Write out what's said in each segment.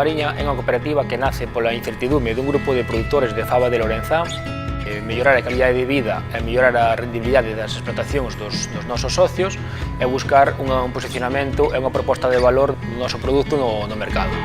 Mariña é unha cooperativa que nace pola incertidume dun grupo de produtores de faba de Lorenzán, mellorar a calidade de vida e mellorar a rendibilidade das explotacións dos nosos socios e buscar un posicionamento e unha proposta de valor do noso produto no mercado.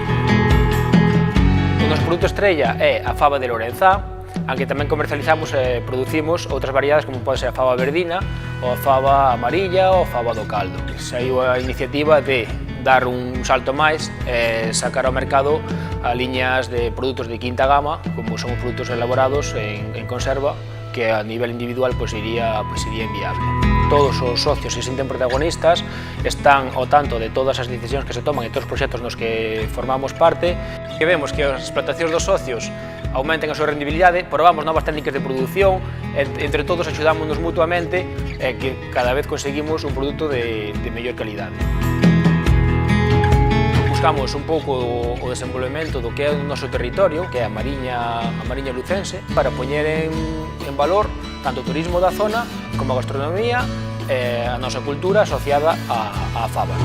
O noso produto estrella é a faba de Lorenzán, aunque tamén comercializamos e producimos outras variedades como pode ser a faba verdina, ou a faba amarilla ou a faba do caldo. Saiu a iniciativa de dar un salto máis e sacar ao mercado a liñas de produtos de quinta gama, como son produtos elaborados en conserva, que a nivel individual iría inviable. Todos os socios se sinten protagonistas, están ao tanto de todas as decisións que se toman e todos os proxectos nos que formamos parte, e vemos que as explotacións dos socios aumenten a súa rendibilidade, probamos novas técnicas de produción, entre todos axudámonos mutuamente e que cada vez conseguimos un produto de mellor calidade. Buscamos un pouco o desenvolvemento do que é o noso territorio, que é a Mariña lucense, para poñer en valor tanto o turismo da zona como a gastronomía e a nosa cultura asociada á faba.